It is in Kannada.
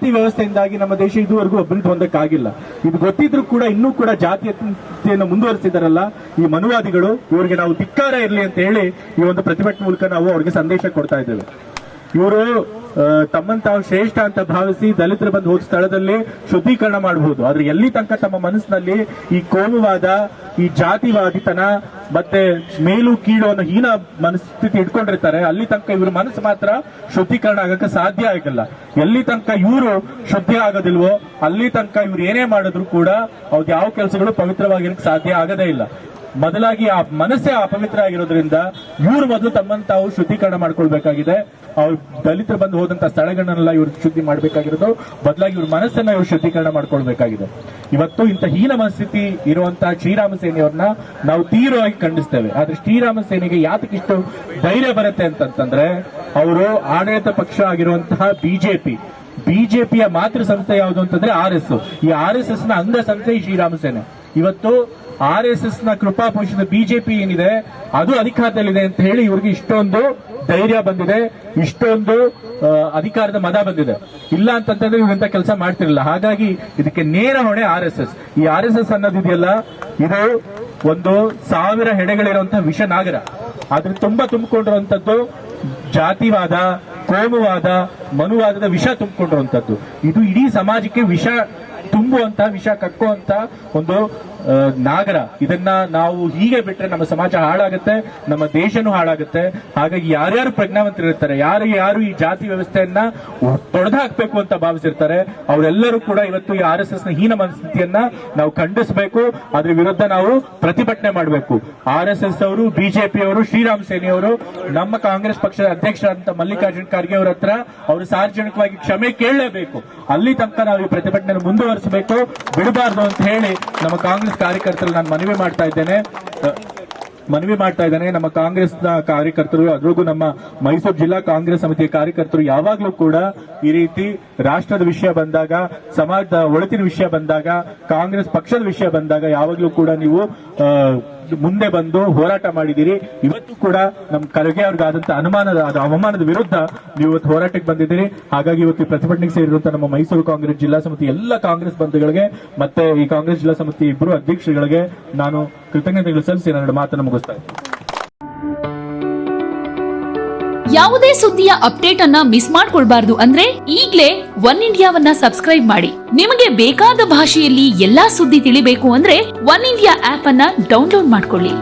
ಜಾತಿ ವ್ಯವಸ್ಥೆಯಿಂದಾಗಿ ನಮ್ಮ ದೇಶ ಇದುವರೆಗೂ ಅಭಿವೃದ್ಧಿ ಹೊಂದಕ್ಕಾಗಿಲ್ಲ. ಇದು ಗೊತ್ತಿದ್ರು ಕೂಡ ಇನ್ನೂ ಕೂಡ ಜಾತಿಯನ್ನು ಮುಂದುವರಿಸಿದಾರಲ್ಲ ಈ ಮನುವಾದಿಗಳು, ಇವರಿಗೆ ನಾವು ಧಿಕ್ಕಾರ ಇರಲಿ ಅಂತ ಹೇಳಿ ಈ ಒಂದು ಪ್ರತಿಭಟನೆ ಮೂಲಕ ನಾವು ಅವ್ರಿಗೆ ಸಂದೇಶ ಕೊಡ್ತಾ ಇದ್ದೇವೆ. ಇವರು ತಮ್ಮನ್ನು ತಾವು ಶ್ರೇಷ್ಠ ಅಂತ ಭಾವಿಸಿ ದಲಿತರು ಬಂದು ಹೋದ ಸ್ಥಳದಲ್ಲಿ ಶುದ್ಧೀಕರಣ ಮಾಡಬಹುದು, ಆದ್ರೆ ಎಲ್ಲಿ ತನಕ ತಮ್ಮ ಮನಸ್ಸಿನಲ್ಲಿ ಈ ಕೋಮುವಾದ, ಈ ಜಾತಿವಾದಿತನ ಮತ್ತೆ ಮೇಲು ಕೀಳು ಅನ್ನೋ ಹೀನ ಮನಸ್ಥಿತಿ ಇಟ್ಕೊಂಡಿರ್ತಾರೆ, ಅಲ್ಲಿ ತನಕ ಇವ್ರ ಮನಸ್ಸು ಮಾತ್ರ ಶುದ್ಧೀಕರಣ ಆಗಕ್ಕೆ ಸಾಧ್ಯ ಆಗಲ್ಲ. ಎಲ್ಲಿ ತನಕ ಇವರು ಶುದ್ಧಿ ಆಗೋದಿಲ್ವೋ ಅಲ್ಲಿ ತನಕ ಇವ್ರು ಏನೇ ಮಾಡಿದ್ರು ಕೂಡ ಅವ್ರ ಯಾವ ಕೆಲಸಗಳು ಪವಿತ್ರವಾಗಿರಕ್ಕೆ ಸಾಧ್ಯ ಆಗದೇ ಇಲ್ಲ. ಮೊದಲಾಗಿ ಆ ಮನಸ್ಸೇ ಅಪವಿತ್ರ ಆಗಿರೋದ್ರಿಂದ ಇವ್ರು ಮೊದಲು ತಮ್ಮನ್ನು ತಾವು ಶುದ್ಧೀಕರಣ ಮಾಡ್ಕೊಳ್ಬೇಕಾಗಿದೆ. ಅವ್ರು ದಲಿತರು ಬಂದು ಹೋದಂತ ಸ್ಥಳಗಳನ್ನೆಲ್ಲ ಇವ್ರು ಶುದ್ಧಿ ಮಾಡಬೇಕಾಗಿರೋದು, ಬದಲಾಗಿ ಇವ್ರ ಮನಸ್ಸನ್ನ ಇವ್ರು ಶುದ್ಧೀಕರಣ ಮಾಡ್ಕೊಳ್ಬೇಕಾಗಿದೆ. ಇವತ್ತು ಇಂಥ ಹೀನ ಮನಸ್ಥಿತಿ ಇರುವಂತಹ ಶ್ರೀರಾಮ ಸೇನೆಯವ್ರನ್ನ ನಾವು ತೀವ್ರವಾಗಿ ಖಂಡಿಸ್ತೇವೆ. ಆದ್ರೆ ಶ್ರೀರಾಮ ಸೇನೆಗೆ ಯಾತಕ್ಕಿಷ್ಟು ಧೈರ್ಯ ಬರುತ್ತೆ ಅಂತಂದ್ರೆ, ಅವರು ಆಡಳಿತ ಪಕ್ಷ ಆಗಿರುವಂತಹ ಬಿಜೆಪಿಯ ಮಾತೃ ಸಂಸ್ಥೆ ಯಾವುದು ಅಂತಂದ್ರೆ RS. ಈ RSS ನ ಅಂಗ ಸಂಸ್ಥೆ ಈ ಶ್ರೀರಾಮ ಸೇನೆ. ಇವತ್ತು RSS ನ ಕೃಪಾಪೋಷಿತ ಬಿಜೆಪಿ ಏನಿದೆ ಅದು ಅಧಿಕಾರದಲ್ಲಿದೆ ಅಂತ ಹೇಳಿ ಇವ್ರಿಗೆ ಇಷ್ಟೊಂದು ಧೈರ್ಯ ಬಂದಿದೆ, ಇಷ್ಟೊಂದು ಅಧಿಕಾರದ ಮದ ಬಂದಿದೆ. ಇಲ್ಲ ಅಂತಂದ್ರೆ ಇವ್ರಂತ ಕೆಲಸ ಮಾಡ್ತಿರಲಿಲ್ಲ. ಹಾಗಾಗಿ ಇದಕ್ಕೆ ನೇರ ಹೊಣೆ RSS. ಈ RSS ಅನ್ನೋದಿದೆಯಲ್ಲ, ಇದು ಒಂದು 1000 ಹೆಡೆಗಳಿರುವಂತಹ ವಿಷನಾಗರ. ಅದ್ರ ತುಂಬಿಕೊಂಡಿರುವಂತದ್ದು ಜಾತಿವಾದ, ಕೋಮುವಾದ, ಮನುವಾದದ ವಿಷ ತುಂಬಿಕೊಂಡಿರುವಂತದ್ದು. ಇದು ಇಡೀ ಸಮಾಜಕ್ಕೆ ವಿಷ ತುಂಬುವಂತ, ವಿಷ ಕಕ್ಕುವಂತ ಒಂದು ನಾಗರ. ಇದನ್ನ ನಾವು ಹೀಗೆ ಬಿಟ್ರೆ ನಮ್ಮ ಸಮಾಜ ಹಾಳಾಗುತ್ತೆ, ನಮ್ಮ ದೇಶನೂ ಹಾಳಾಗುತ್ತೆ. ಹಾಗಾಗಿ ಯಾರ್ಯಾರು ಪ್ರಜ್ಞಾವಂತರಿರ್ತಾರೆ, ಯಾರು ಈ ಜಾತಿ ವ್ಯವಸ್ಥೆಯನ್ನ ತೊಡೆದು ಹಾಕ್ಬೇಕು ಅಂತ ಭಾವಿಸಿರ್ತಾರೆ, ಅವರೆಲ್ಲರೂ ಕೂಡ ಇವತ್ತು ಈ RSS ನ ಹೀನ ಮನಸ್ಥಿತಿಯನ್ನ ನಾವು ಖಂಡಿಸಬೇಕು. ಅದ್ರ ವಿರುದ್ಧ ನಾವು ಪ್ರತಿಭಟನೆ ಮಾಡಬೇಕು. RSS ಅವರು, ಬಿಜೆಪಿ ಅವರು, ಶ್ರೀರಾಮ ಸೇನೆಯವರು ನಮ್ಮ ಕಾಂಗ್ರೆಸ್ ಪಕ್ಷದ ಅಧ್ಯಕ್ಷರಾದಂತ ಮಲ್ಲಿಕಾರ್ಜುನ್ ಖರ್ಗೆ ಅವರ ಹತ್ರ ಅವರು ಸಾರ್ವಜನಿಕವಾಗಿ ಕ್ಷಮೆ ಕೇಳಲೇಬೇಕು. ಅಲ್ಲಿ ತನಕ ನಾವು ಈ ಪ್ರತಿಭಟನೆ ಮುಂದುವರಿಸಬೇಕು, ಬಿಡಬಾರ್ದು ಅಂತ ಹೇಳಿ ನಮ್ಮ ಕಾಂಗ್ರೆಸ್ ಕಾರ್ಯಕರ್ತರು ನಾನು ಮನವಿ ಮಾಡ್ತಾ ಇದ್ದೇನೆ. ನಮ್ಮ ಕಾಂಗ್ರೆಸ್ನ ಕಾರ್ಯಕರ್ತರು, ಅದ್ರಿಗೂ ನಮ್ಮ ಮೈಸೂರು ಜಿಲ್ಲಾ ಕಾಂಗ್ರೆಸ್ ಸಮಿತಿಯ ಕಾರ್ಯಕರ್ತರು ಯಾವಾಗಲೂ ಕೂಡ ಈ ರೀತಿ ರಾಷ್ಟ್ರದ ವಿಷಯ ಬಂದಾಗ, ಸಮಾಜದ ಒಳಿತಿನ ವಿಷಯ ಬಂದಾಗ, ಕಾಂಗ್ರೆಸ್ ಪಕ್ಷದ ವಿಷಯ ಬಂದಾಗ ಯಾವಾಗಲೂ ಕೂಡ ನೀವು ಮುಂದೆ ಬಂದು ಹೋರಾಟ ಮಾಡಿದ್ದೀರಿ. ಇವತ್ತು ಕೂಡ ನಮ್ಮ ಖರ್ಗೆ ಅವ್ರಿಗಾದಂತ ಅವಮಾನದ ವಿರುದ್ಧ ನೀವು ಇವತ್ತು ಹೋರಾಟಕ್ಕೆ ಬಂದಿದ್ದೀರಿ. ಹಾಗಾಗಿ ಇವತ್ತು ಪ್ರತಿಭಟನೆಗೆ ಸೇರಿರುವಂತಹ ನಮ್ಮ ಮೈಸೂರು ಕಾಂಗ್ರೆಸ್ ಜಿಲ್ಲಾ ಸಮಿತಿ ಎಲ್ಲ ಕಾಂಗ್ರೆಸ್ ಬಂಧುಗಳಿಗೆ ಮತ್ತೆ ಈ ಕಾಂಗ್ರೆಸ್ ಜಿಲ್ಲಾ ಸಮಿತಿ ಇಬ್ಬರು ಅಧ್ಯಕ್ಷರುಗಳಿಗೆ ನಾನು ಕೃತಜ್ಞತೆಗಳು ಸಲ್ಲಿಸಿ ನನ್ನ ಮಾತನ್ನು ಮುಗಿಸ್ತಾ ಇದ್ದೀನಿ. ಯಾವುದೇ ಸುದ್ದಿಯ ಅಪ್ಡೇಟ್ ಅನ್ನ ಮಿಸ್ ಮಾಡ್ಕೊಳ್ಬಾರ್ದು ಅಂದ್ರೆ ಈಗ್ಲೇ ಒನ್ ಇಂಡಿಯಾವನ್ನ ಸಬ್ಸ್ಕ್ರೈಬ್ ಮಾಡಿ. ನಿಮಗೆ ಬೇಕಾದ ಭಾಷೆಯಲ್ಲಿ ಎಲ್ಲಾ ಸುದ್ದಿ ತಿಳಿಬೇಕು ಅಂದ್ರೆ ಒನ್ ಇಂಡಿಯಾ ಆಪ್ ಅನ್ನ ಡೌನ್ಲೋಡ್ ಮಾಡ್ಕೊಳ್ಳಿ.